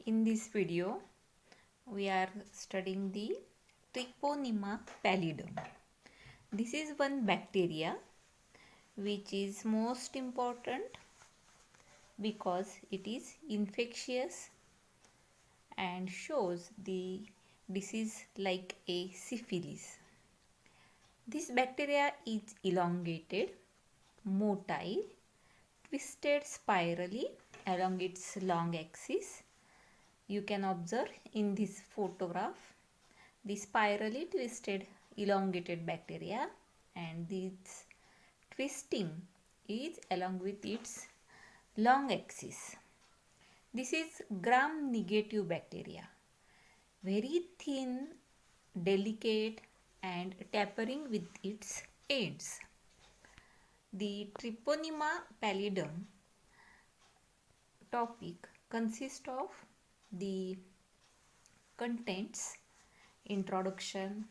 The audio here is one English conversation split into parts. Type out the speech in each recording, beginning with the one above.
In this video, we are studying the Treponema pallidum. This is one bacteria which is most important because it is infectious and shows the disease like a syphilis. This bacteria is elongated, motile, twisted spirally along its long axis. You can observe in this photograph the spirally twisted elongated bacteria, and this twisting is along with its long axis. This is gram negative bacteria, very thin, delicate and tapering with its ends. The Treponema pallidum topic consists of the contents, introduction,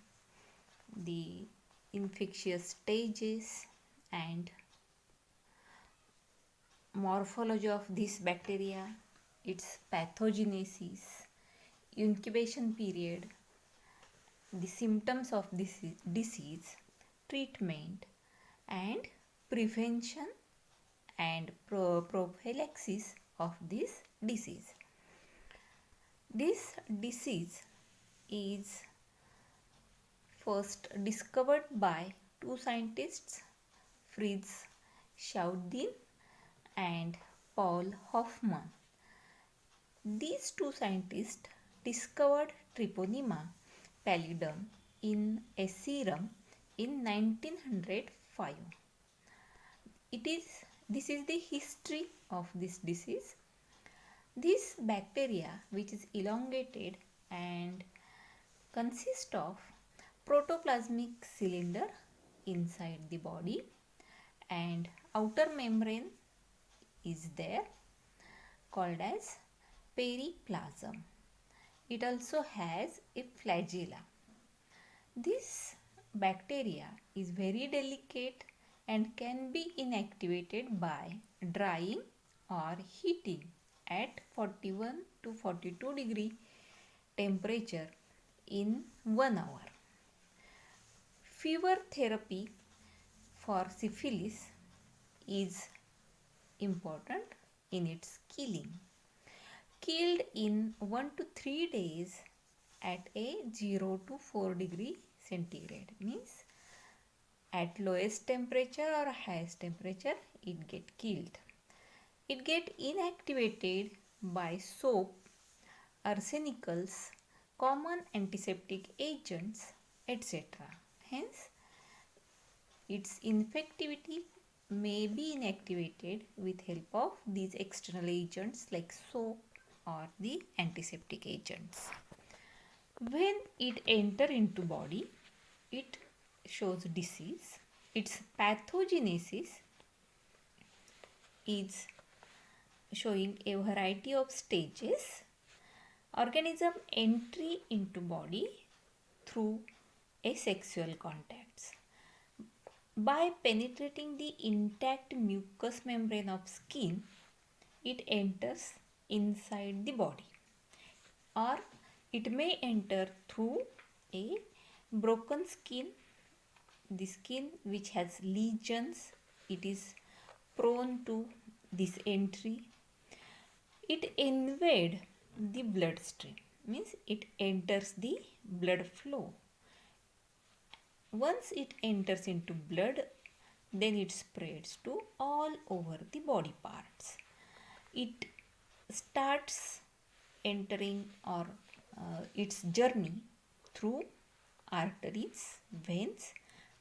the infectious stages and morphology of this bacteria, its pathogenesis, incubation period, the symptoms of this disease, treatment and prevention and prophylaxis of this disease. This disease is first discovered by two scientists, Fritz Schaudin and Paul Hoffman. These two scientists discovered Treponema pallidum in a serum in 1905. This is the history of this disease. This bacteria, which is elongated and consists of protoplasmic cylinder inside the body, and outer membrane is there called as periplasm. It also has a flagella. This bacteria is very delicate and can be inactivated by drying or heating at 41 to 42 degree temperature in 1 hour. Fever therapy for syphilis is important in its killing. Killed in 1 to 3 days at a 0 to 4 degree centigrade, means at lowest temperature or highest temperature it get killed. It get inactivated by soap, arsenicals, common antiseptic agents, etc. Hence, its infectivity may be inactivated with help of these external agents like soap or the antiseptic agents. When it enter into body, it shows disease. Its pathogenesis is showing a variety of stages. Organism entry into body through asexual contacts. By penetrating the intact mucous membrane of skin, it enters inside the body, or it may enter through a broken skin. The skin which has lesions, it is prone to this entry. It invade the bloodstream, means it enters the blood flow. Once it enters into blood, then it spreads to all over the body parts. It starts entering or its journey through arteries, veins,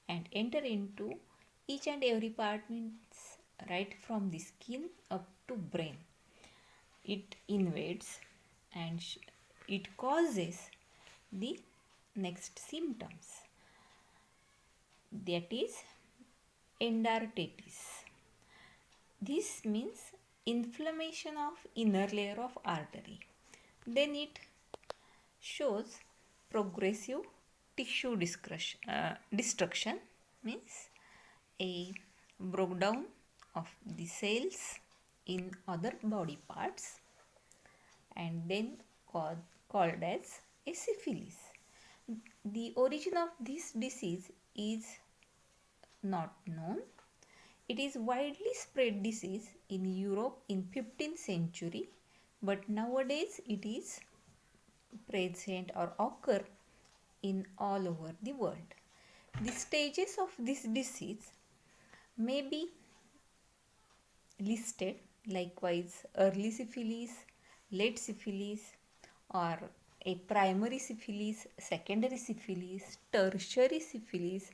and enter into each and every part, means right from the skin up to brain. It invades and it causes the next symptoms, that is endarteris. This means inflammation of inner layer of artery. Then it shows progressive tissue destruction, means a breakdown of the cells in other body parts, and then called as a syphilis. The origin of this disease is not known. It is widely spread disease in Europe in 15th century, but nowadays it is present or occur in all over the world. The stages of this disease may be listed, likewise early syphilis, late syphilis, or a primary syphilis, secondary syphilis, tertiary syphilis,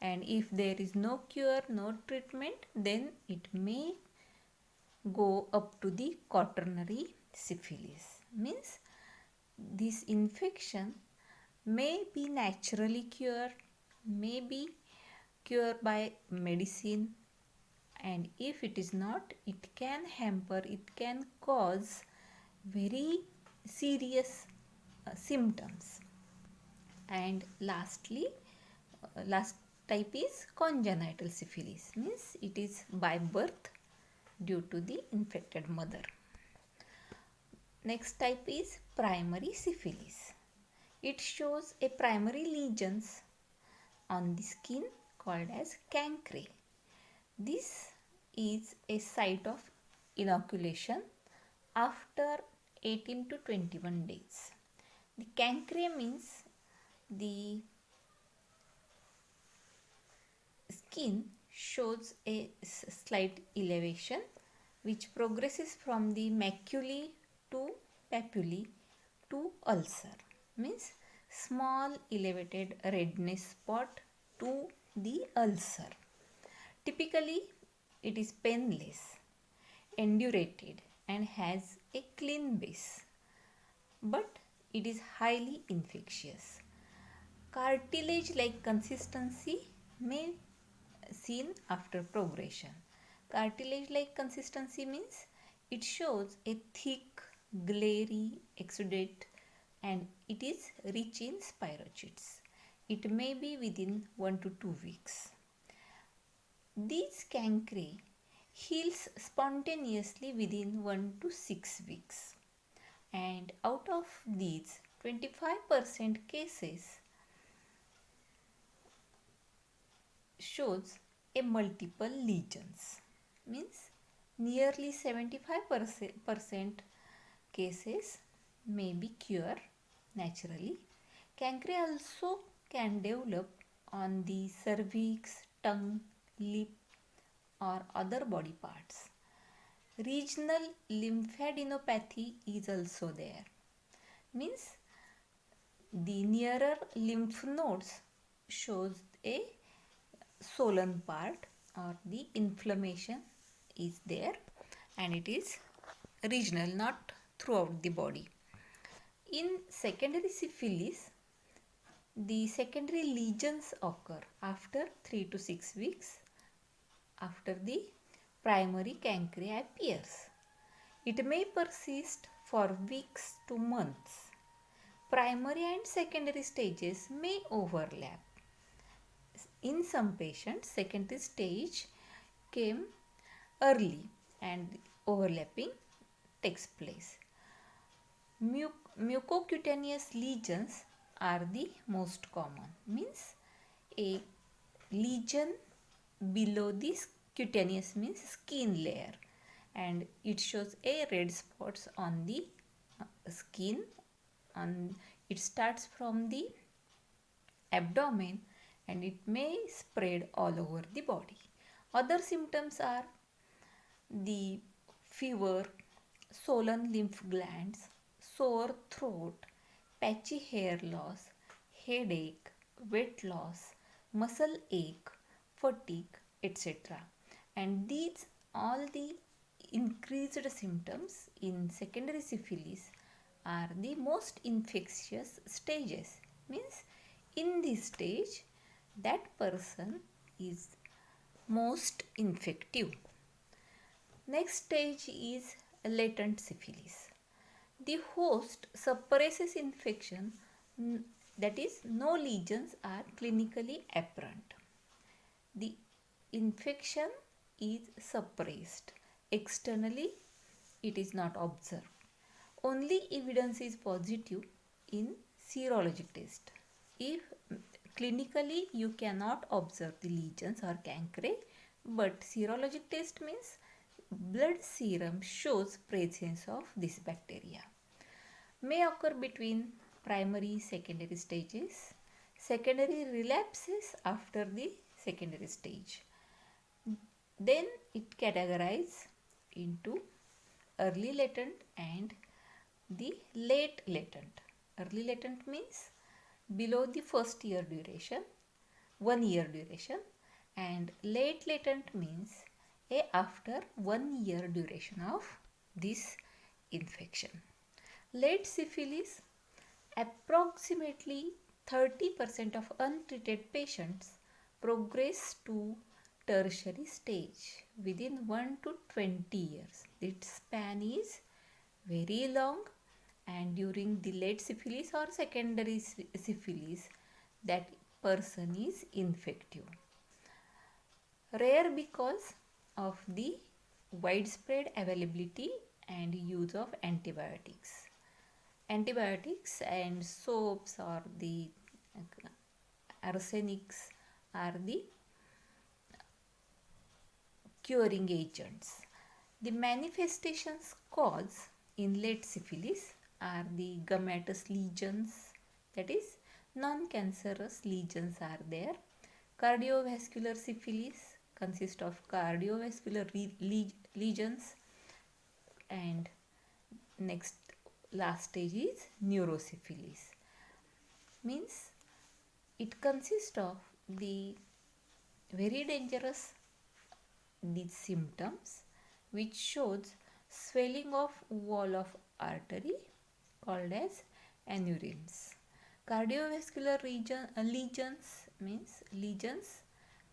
and if there is no cure, no treatment, then it may go up to the quaternary syphilis. Means this infection may be naturally cured, may be cured by medicine, and if it is not, it can hamper, it can cause very serious symptoms. And lastly, last type is congenital syphilis, means it is by birth due to the infected mother. Next type is primary syphilis. It shows a primary lesions on the skin called as cancre. This is a site of inoculation after 18 to 21 days. The cancre means the skin shows a slight elevation which progresses from the maculae to papillae to ulcer, means small elevated redness spot to the ulcer. Typically, it is painless, indurated, and has a clean base, but it is highly infectious. Cartilage-like consistency may seen after progression. Cartilage-like consistency means it shows a thick, glary exudate, and it is rich in spirochetes. It may be within 1 to 2 weeks. These cancre heals spontaneously within 1 to 6 weeks, and out of these 25% cases shows a multiple lesions, means nearly 75% cases may be cured naturally. Cancre also can develop on the cervix, tongue, lip, or other body parts. Regional lymphadenopathy is also there, means the nearer lymph nodes shows a swollen part or the inflammation is there, and it is regional, not throughout the body. In secondary syphilis, the secondary lesions occur after 3 to 6 weeks after the primary cancre appears. It may persist for weeks to months. Primary and secondary stages may overlap. In some patients, secondary stage came early and overlapping takes place. Mucocutaneous lesions are the most common, means a lesion below this cutaneous means skin layer, and it shows a red spots on the skin, and it starts from the abdomen and it may spread all over the body. Other symptoms are the fever, swollen lymph glands, sore throat, patchy hair loss, headache, weight loss, muscle ache, fatigue, etc. And these all the increased symptoms in secondary syphilis are the most infectious stages, means in this stage that person is most infective. Next stage is latent syphilis. The host suppresses infection, that is, no lesions are clinically apparent. The infection is suppressed. Externally, it is not observed. Only evidence is positive in serologic test. If clinically you cannot observe the lesions or cancre, but serologic test means blood serum shows presence of this bacteria. May occur between primary secondary stages. Secondary relapses after the secondary stage. Then it categorizes into early latent and the late latent. Early latent means below the first year duration, 1 year duration, and late latent means after 1 year duration of this infection. Late syphilis, approximately 30% of untreated patients progress to tertiary stage within 1 to 20 years. Its span is very long, and during the late syphilis or secondary syphilis, that person is infective. Rare because of the widespread availability and use of antibiotics. Antibiotics and soaps or the arsenics are the curing agents. The manifestations cause in late syphilis are the gummatous lesions, that is non-cancerous lesions are there. Cardiovascular syphilis consists of cardiovascular lesions, and next last stage is neurosyphilis. Means it consists of the very dangerous these symptoms which shows swelling of wall of artery called as aneurysms. Cardiovascular lesions means lesions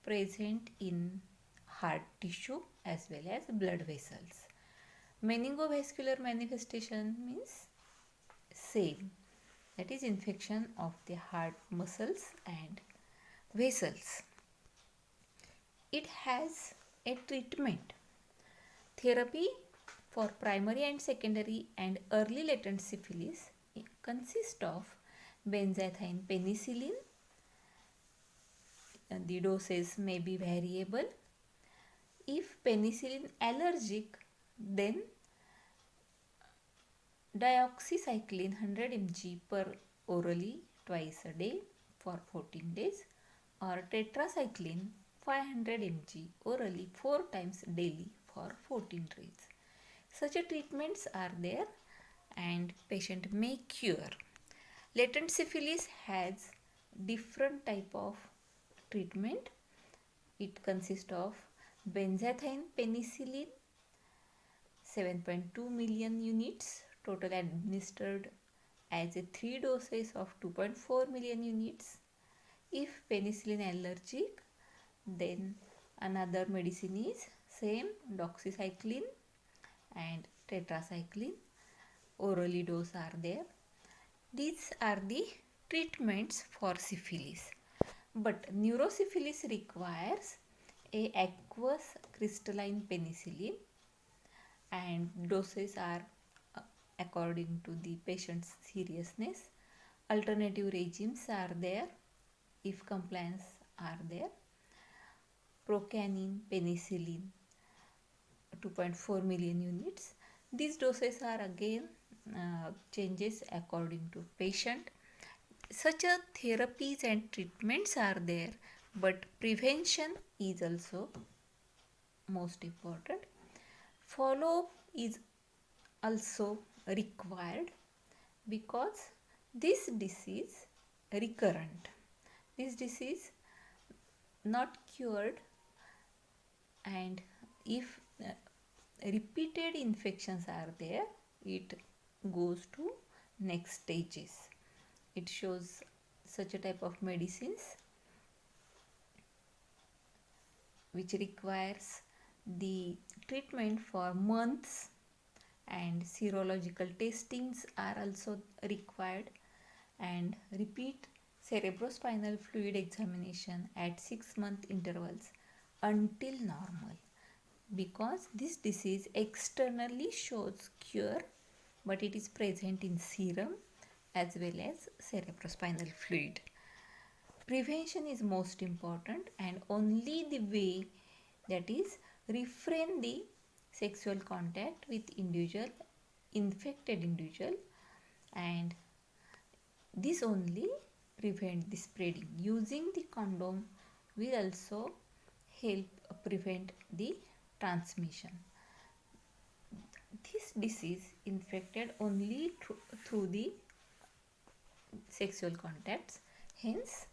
present in heart tissue as well as blood vessels. Meningovascular manifestation means same, that is infection of the heart muscles and vessels. It has a treatment. Therapy for primary and secondary and early latent syphilis consists of benzathine penicillin. The doses may be variable. If penicillin allergic, then dioxycycline 100 mg per orally twice a day for 14 days, or tetracycline 500 mg orally 4 times daily for 14 days. Such treatments are there and patient may cure. Latent syphilis has different type of treatment. It consists of benzathine penicillin 7.2 million units, total administered as a 3 doses of 2.4 million units. If penicillin allergic, then another medicine is same doxycycline and tetracycline. Orally dose are there. These are the treatments for syphilis. But neurosyphilis requires a aqueous crystalline penicillin, and doses are according to the patient's seriousness. Alternative regimes are there if compliance are there. Procaine penicillin 2.4 million units. These doses are again changes according to patient. Such a therapies and treatments are there, but prevention is also most important. Follow-up is also required because this disease recurrent. This disease not cured, and if repeated infections are there, it goes to next stages. It shows such a type of medicines which requires the treatment for months, and serological testings are also required, and repeat cerebrospinal fluid examination at 6-month intervals until normal, because this disease externally shows cure but it is present in serum as well as cerebrospinal fluid. Prevention is most important, and only the way, that is refrain the sexual contact with infected individual, and this only prevent the spreading. Using the condom will also help prevent the transmission. This disease infected only through the sexual contacts, hence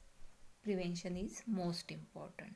prevention is most important.